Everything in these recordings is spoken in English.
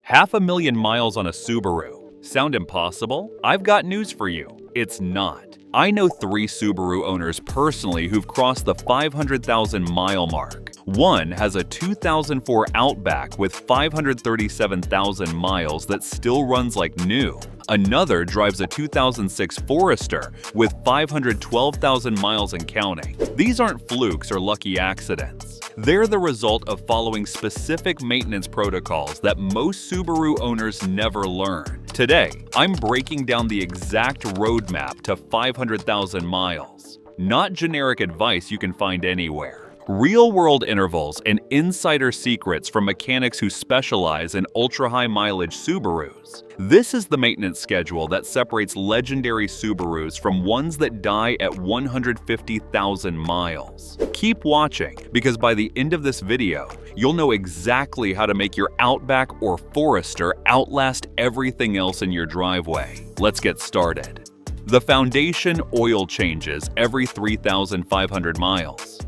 500,000 miles on a Subaru. Sound impossible? I've got news for you. It's not. I know 3 Subaru owners personally who've crossed the 500,000 mile mark. One has a 2004 Outback with 537,000 miles that still runs like new. Another drives a 2006 Forester with 512,000 miles and counting. These aren't flukes or lucky accidents. They're the result of following specific maintenance protocols that most Subaru owners never learn. Today, I'm breaking down the exact roadmap to 500,000 miles. Not generic advice you can find anywhere. Real-world intervals and insider secrets from mechanics who specialize in ultra-high mileage Subarus. This is the maintenance schedule that separates legendary Subarus from ones that die at 150,000 miles. Keep watching, because by the end of this video, you'll know exactly how to make your Outback or Forester outlast everything else in your driveway. Let's get started. The foundation oil changes every 3,500 miles.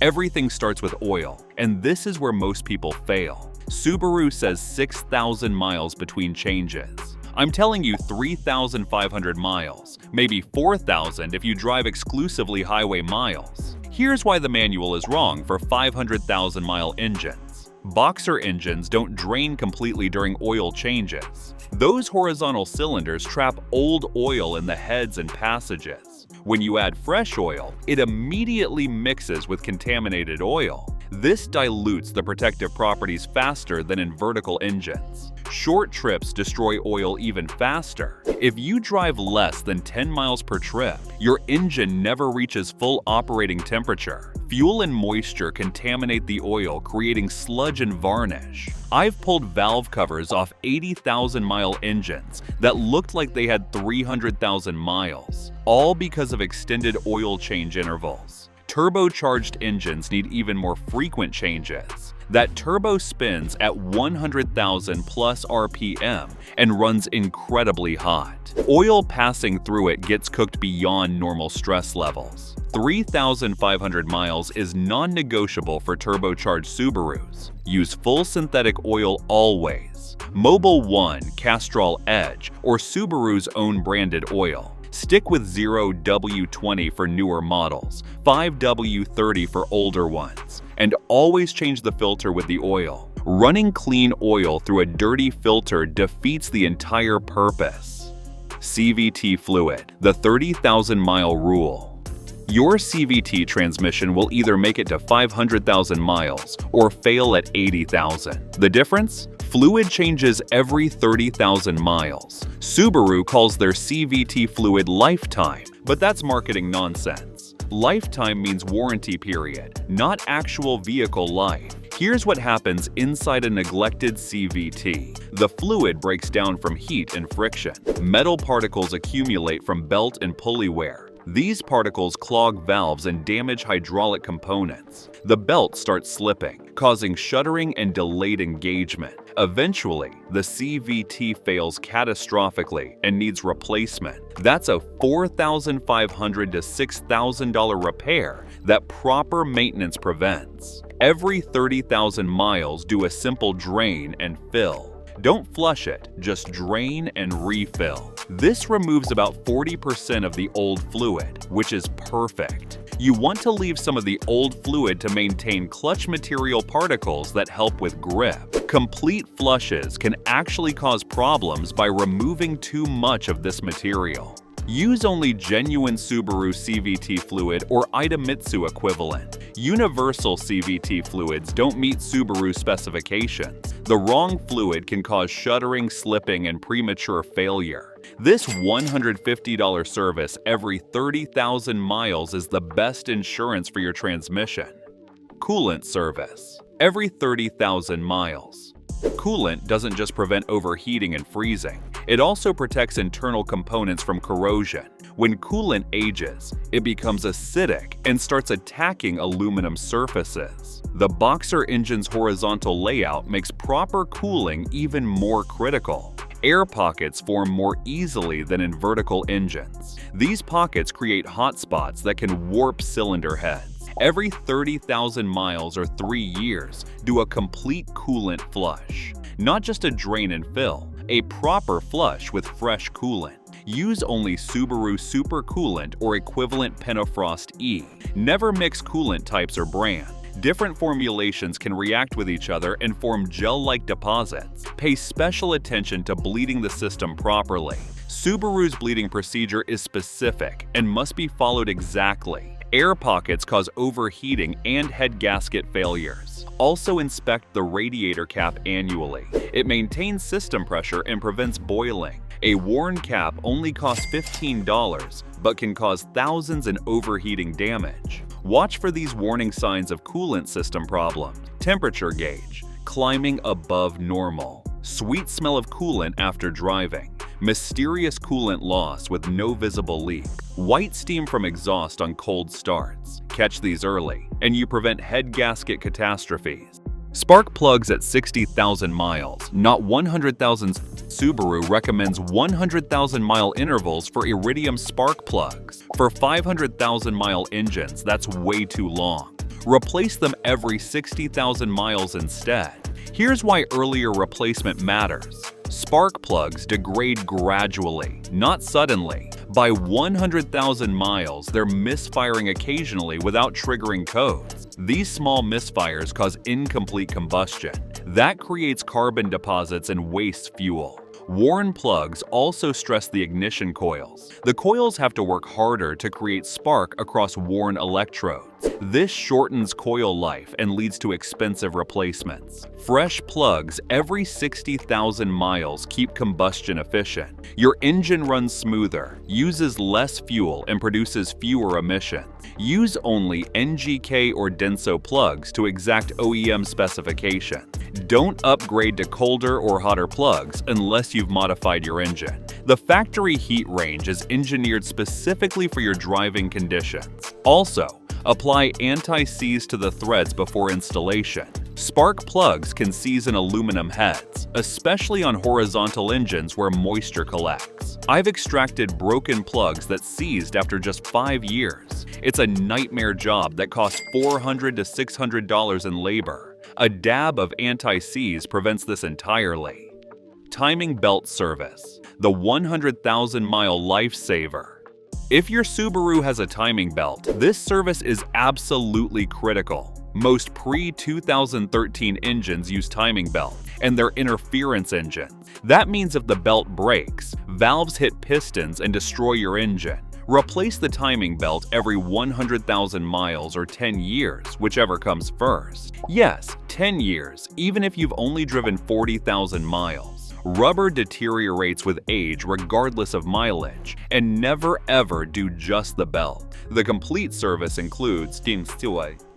Everything starts with oil, and this is where most people fail. Subaru says 6,000 miles between changes. I'm telling you 3,500 miles, maybe 4,000 if you drive exclusively highway miles. Here's why the manual is wrong for 500,000-mile engines. Boxer engines don't drain completely during oil changes. Those horizontal cylinders trap old oil in the heads and passages. When you add fresh oil, it immediately mixes with contaminated oil. This dilutes the protective properties faster than in vertical engines. Short trips destroy oil even faster. If you drive less than 10 miles per trip, your engine never reaches full operating temperature. Fuel and moisture contaminate the oil, creating sludge and varnish. I've pulled valve covers off 80,000-mile engines that looked like they had 300,000 miles, all because of extended oil change intervals. Turbocharged engines need even more frequent changes. That turbo spins at 100,000 plus RPM and runs incredibly hot. Oil passing through it gets cooked beyond normal stress levels. 3,500 miles is non-negotiable for turbocharged Subarus. Use full synthetic oil always. Mobil 1, Castrol Edge, or Subaru's own branded oil. Stick with 0W20 for newer models, 5W30 for older ones, and always change the filter with the oil. Running clean oil through a dirty filter defeats the entire purpose. CVT fluid, the 30,000-mile rule. Your CVT transmission will either make it to 500,000 miles or fail at 80,000. The difference? Fluid changes every 30,000 miles. Subaru calls their CVT fluid lifetime, but that's marketing nonsense. Lifetime means warranty period, not actual vehicle life. Here's what happens inside a neglected CVT. The fluid breaks down from heat and friction. Metal particles accumulate from belt and pulley wear. These particles clog valves and damage hydraulic components. The belt starts slipping, causing shuddering and delayed engagement. Eventually, the CVT fails catastrophically and needs replacement. That's a $4,500 to $6,000 repair that proper maintenance prevents. Every 30,000 miles, do a simple drain and fill. Don't flush it, just drain and refill. This removes about 40% of the old fluid, which is perfect. You want to leave some of the old fluid to maintain clutch material particles that help with grip. Complete flushes can actually cause problems by removing too much of this material. Use only genuine Subaru CVT fluid or Idemitsu equivalent. Universal CVT fluids don't meet Subaru specifications. The wrong fluid can cause shuddering, slipping, and premature failure. This $150 service every 30,000 miles is the best insurance for your transmission. Coolant service every 30,000 miles. Coolant doesn't just prevent overheating and freezing, it also protects internal components from corrosion. When coolant ages, it becomes acidic and starts attacking aluminum surfaces. The Boxer engine's horizontal layout makes proper cooling even more critical. Air pockets form more easily than in vertical engines. These pockets create hot spots that can warp cylinder heads. Every 30,000 miles or 3 years, do a complete coolant flush. Not just a drain and fill, a proper flush with fresh coolant. Use only Subaru Super Coolant or equivalent Pentafrost E. Never mix coolant types or brand. Different formulations can react with each other and form gel-like deposits. Pay special attention to bleeding the system properly. Subaru's bleeding procedure is specific and must be followed exactly. Air pockets cause overheating and head gasket failures. Also inspect the radiator cap annually. It maintains system pressure and prevents boiling. A worn cap only costs $15, but can cause thousands in overheating damage. Watch for these warning signs of coolant system problems. Temperature gauge, climbing above normal. Sweet smell of coolant after driving. Mysterious coolant loss with no visible leak. White steam from exhaust on cold starts. Catch these early, and you prevent head gasket catastrophes. Spark plugs at 60,000 miles, not 100,000. Subaru recommends 100,000-mile intervals for iridium spark plugs. For 500,000-mile engines, that's way too long. Replace them every 60,000 miles instead. Here's why earlier replacement matters. Spark plugs degrade gradually, not suddenly. By 100,000 miles, they're misfiring occasionally without triggering codes. These small misfires cause incomplete combustion. That creates carbon deposits and wastes fuel. Worn plugs also stress the ignition coils. The coils have to work harder to create spark across worn electrodes. This shortens coil life and leads to expensive replacements. Fresh plugs every 60,000 miles keep combustion efficient. Your engine runs smoother, uses less fuel, and produces fewer emissions. Use only NGK or Denso plugs to exact OEM specifications. Don't upgrade to colder or hotter plugs unless you've modified your engine. The factory heat range is engineered specifically for your driving conditions. Also, apply anti-seize to the threads before installation. Spark plugs can seize in aluminum heads, especially on horizontal engines where moisture collects. I've extracted broken plugs that seized after just 5 years. It's a nightmare job that costs $400 to $600 in labor. A dab of anti-seize prevents this entirely. Timing belt service, the 100,000-mile lifesaver. If your Subaru has a timing belt, this service is absolutely critical. Most pre-2013 engines use timing belts, and they're interference engines. That means if the belt breaks, valves hit pistons and destroy your engine. Replace the timing belt every 100,000 miles or 10 years, whichever comes first. Yes, 10 years, even if you've only driven 40,000 miles. Rubber deteriorates with age regardless of mileage, and never ever do just the belt. The complete service includes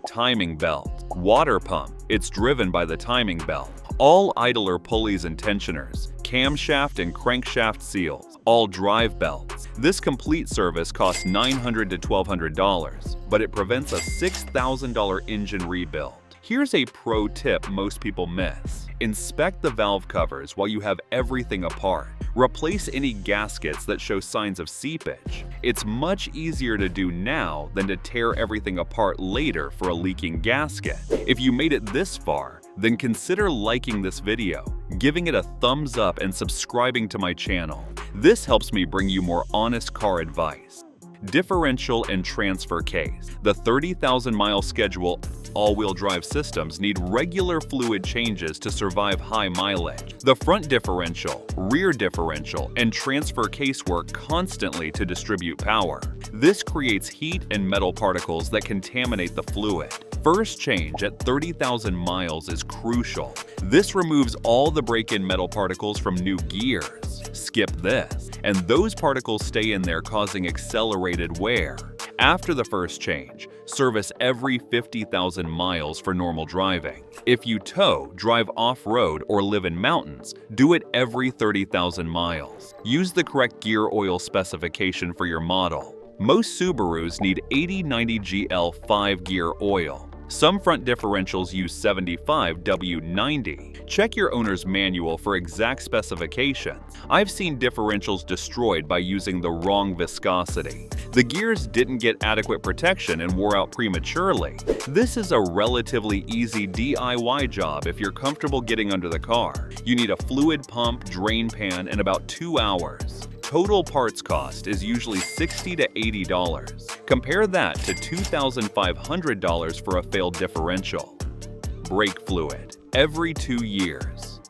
timing belt, water pump, it's driven by the timing belt, all idler pulleys and tensioners, camshaft and crankshaft seals, all drive belts. This complete service costs $900 to $1,200, but it prevents a $6,000 engine rebuild. Here's a pro tip most people miss. Inspect the valve covers while you have everything apart. Replace any gaskets that show signs of seepage. It's much easier to do now than to tear everything apart later for a leaking gasket. If you made it this far, then consider liking this video, giving it a thumbs up, and subscribing to my channel. This helps me bring you more honest car advice. Differential and transfer case. The 30,000-mile schedule all-wheel drive systems need regular fluid changes to survive high mileage. The front differential, rear differential, and transfer case work constantly to distribute power. This creates heat and metal particles that contaminate the fluid. First change at 30,000 miles is crucial. This removes all the break-in metal particles from new gears. Skip this, and those particles stay in there, causing accelerated wear. After the first change, service every 50,000 miles for normal driving. If you tow, drive off-road, or live in mountains, do it every 30,000 miles. Use the correct gear oil specification for your model. Most Subarus need 8090 GL 5-gear oil. Some front differentials use 75W90. Check your owner's manual for exact specifications. I've seen differentials destroyed by using the wrong viscosity. The gears didn't get adequate protection and wore out prematurely. This is a relatively easy DIY job if you're comfortable getting under the car. You need a fluid pump, drain pan, and about 2 hours. Total parts cost is usually $60 to $80. Compare that to $2,500 for a failed differential. Brake fluid. Every 2 years.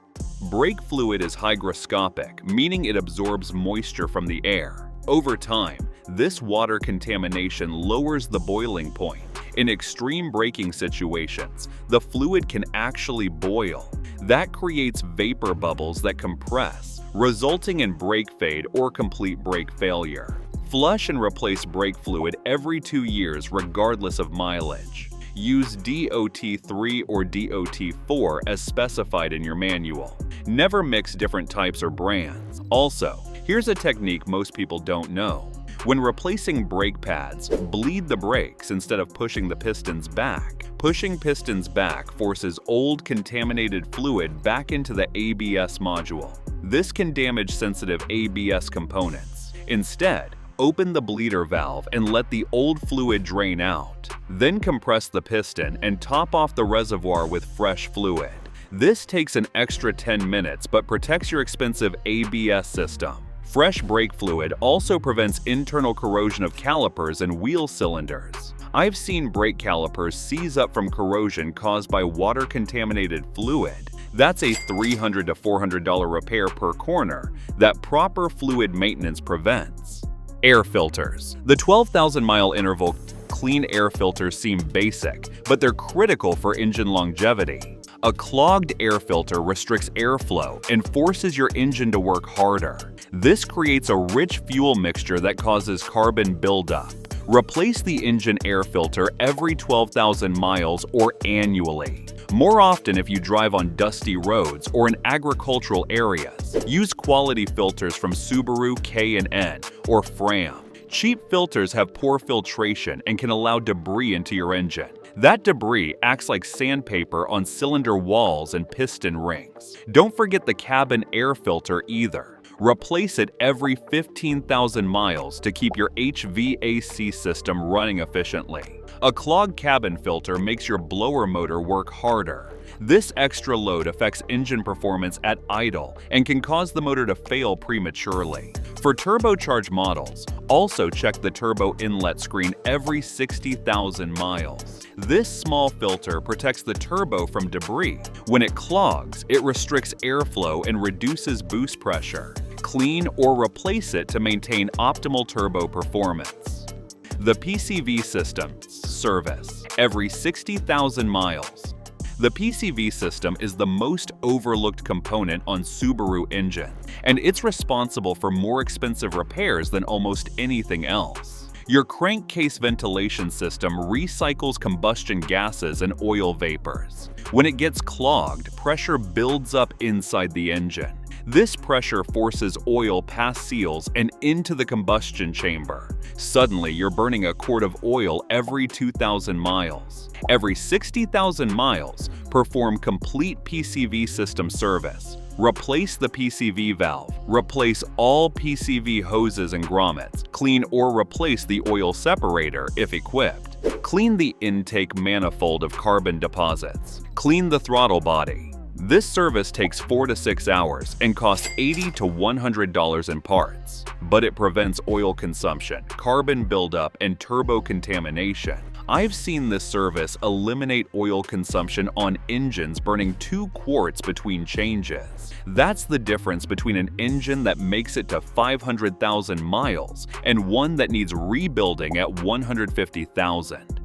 Brake fluid is hygroscopic, meaning it absorbs moisture from the air. Over time, this water contamination lowers the boiling point. In extreme braking situations, the fluid can actually boil. That creates vapor bubbles that compress, resulting in brake fade or complete brake failure. Flush and replace brake fluid every 2 years regardless of mileage. Use DOT3 or DOT4 as specified in your manual. Never mix different types or brands. Also, here's a technique most people don't know. When replacing brake pads, bleed the brakes instead of pushing the pistons back. Pushing pistons back forces old contaminated fluid back into the ABS module. This can damage sensitive ABS components. Instead, open the bleeder valve and let the old fluid drain out. Then compress the piston and top off the reservoir with fresh fluid. This takes an extra 10 minutes but protects your expensive ABS system. Fresh brake fluid also prevents internal corrosion of calipers and wheel cylinders. I've seen brake calipers seize up from corrosion caused by water-contaminated fluid. That's a $300 to $400 repair per corner that proper fluid maintenance prevents. Air filters. The 12,000-mile interval clean air filters seem basic, but they're critical for engine longevity. A clogged air filter restricts airflow and forces your engine to work harder. This creates a rich fuel mixture that causes carbon buildup. Replace the engine air filter every 12,000 miles or annually. More often if you drive on dusty roads or in agricultural areas. Use quality filters from Subaru, K&N, or Fram. Cheap filters have poor filtration and can allow debris into your engine. That debris acts like sandpaper on cylinder walls and piston rings. Don't forget the cabin air filter either. Replace it every 15,000 miles to keep your HVAC system running efficiently. A clogged cabin filter makes your blower motor work harder. This extra load affects engine performance at idle and can cause the motor to fail prematurely. For turbocharged models, also check the turbo inlet screen every 60,000 miles. This small filter protects the turbo from debris. When it clogs, it restricts airflow and reduces boost pressure. Clean or replace it to maintain optimal turbo performance. The PCV system service every 60,000 miles. The PCV system is the most overlooked component on Subaru engine, and it's responsible for more expensive repairs than almost anything else. Your crankcase ventilation system recycles combustion gases and oil vapors. When it gets clogged, pressure builds up inside the engine. This pressure forces oil past seals and into the combustion chamber. Suddenly, you're burning a quart of oil every 2,000 miles. Every 60,000 miles, perform complete PCV system service. Replace the PCV valve. Replace all PCV hoses and grommets. Clean or replace the oil separator if equipped. Clean the intake manifold of carbon deposits. Clean the throttle body. This service takes 4 to 6 hours and costs $80 to $100 in parts, but it prevents oil consumption, carbon buildup, and turbo contamination. I've seen this service eliminate oil consumption on engines burning 2 quarts between changes. That's the difference between an engine that makes it to 500,000 miles and one that needs rebuilding at 150,000.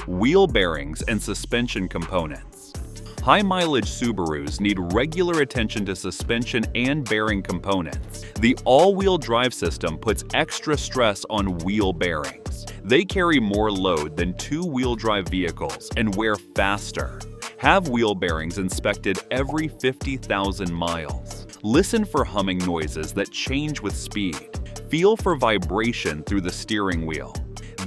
Wheel bearings and suspension components. High-mileage Subarus need regular attention to suspension and bearing components. The all-wheel drive system puts extra stress on wheel bearings. They carry more load than 2-wheel drive vehicles and wear faster. Have wheel bearings inspected every 50,000 miles. Listen for humming noises that change with speed. Feel for vibration through the steering wheel.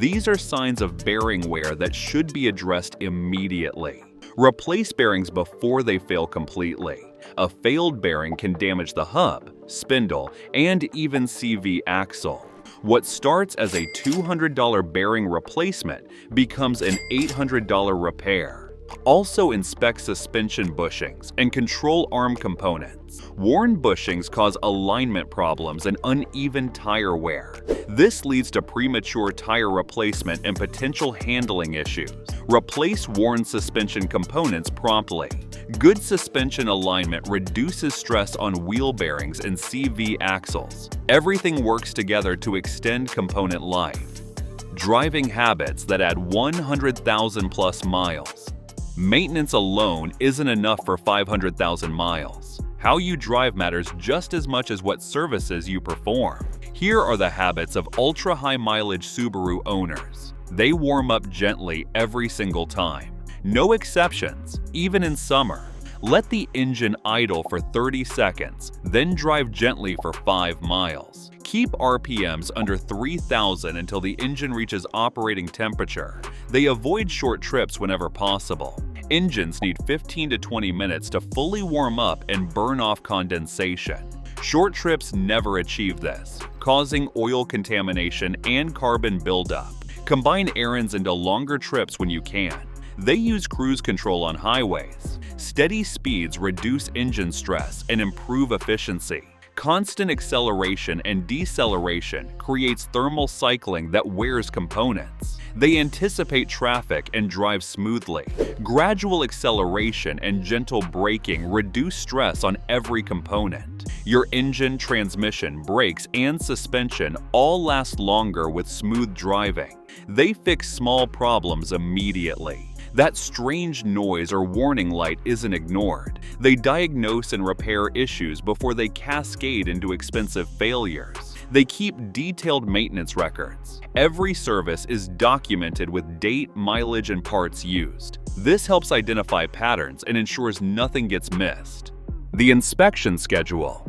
These are signs of bearing wear that should be addressed immediately. Replace bearings before they fail completely. A failed bearing can damage the hub, spindle, and even CV axle. What starts as a $200 bearing replacement becomes an $800 repair. Also inspect suspension bushings and control arm components. Worn bushings cause alignment problems and uneven tire wear. This leads to premature tire replacement and potential handling issues. Replace worn suspension components promptly. Good suspension alignment reduces stress on wheel bearings and CV axles. Everything works together to extend component life. Driving habits that add 100,000 plus miles. Maintenance alone isn't enough for 500,000 miles. How you drive matters just as much as what services you perform. Here are the habits of ultra-high mileage Subaru owners. They warm up gently every single time. No exceptions, even in summer. Let the engine idle for 30 seconds, then drive gently for 5 miles. Keep RPMs under 3,000 until the engine reaches operating temperature. They avoid short trips whenever possible. Engines need 15 to 20 minutes to fully warm up and burn off condensation. Short trips never achieve this, causing oil contamination and carbon buildup. Combine errands into longer trips when you can. They use cruise control on highways. Steady speeds reduce engine stress and improve efficiency. Constant acceleration and deceleration creates thermal cycling that wears components. They anticipate traffic and drive smoothly. Gradual acceleration and gentle braking reduce stress on every component. Your engine, transmission, brakes, and suspension all last longer with smooth driving. They fix small problems immediately. That strange noise or warning light isn't ignored. They diagnose and repair issues before they cascade into expensive failures. They keep detailed maintenance records. Every service is documented with date, mileage, and parts used. This helps identify patterns and ensures nothing gets missed. The inspection schedule.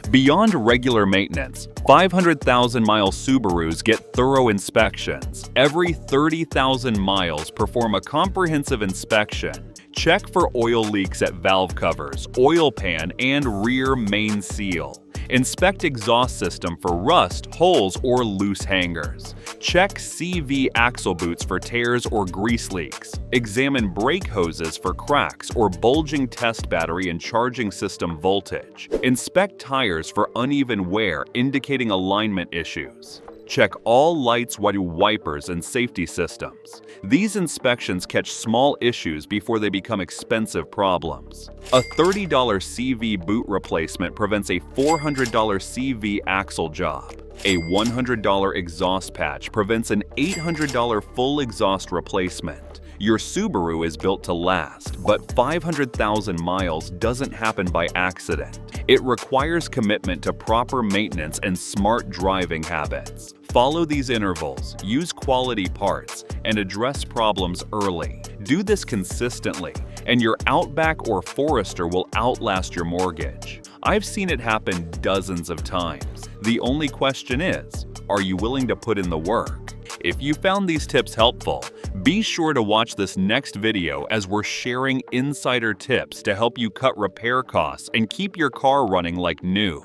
Beyond regular maintenance, 500,000-mile Subarus get thorough inspections. Every 30,000 miles, perform a comprehensive inspection. Check for oil leaks at valve covers, oil pan, and rear main seal. Inspect exhaust system for rust, holes, or loose hangers. Check CV axle boots for tears or grease leaks. Examine brake hoses for cracks or bulging test battery and charging system voltage. Inspect tires for uneven wear indicating alignment issues. Check all lights, wipers, and safety systems. These inspections catch small issues before they become expensive problems. A $30 CV boot replacement prevents a $400 CV axle job. A $100 exhaust patch prevents an $800 full exhaust replacement. Your Subaru is built to last, but 500,000 miles doesn't happen by accident. It requires commitment to proper maintenance and smart driving habits. Follow these intervals, use quality parts, and address problems early. Do this consistently, and your Outback or Forester will outlast your mortgage. I've seen it happen dozens of times. The only question is, are you willing to put in the work? If you found these tips helpful, be sure to watch this next video as we're sharing insider tips to help you cut repair costs and keep your car running like new.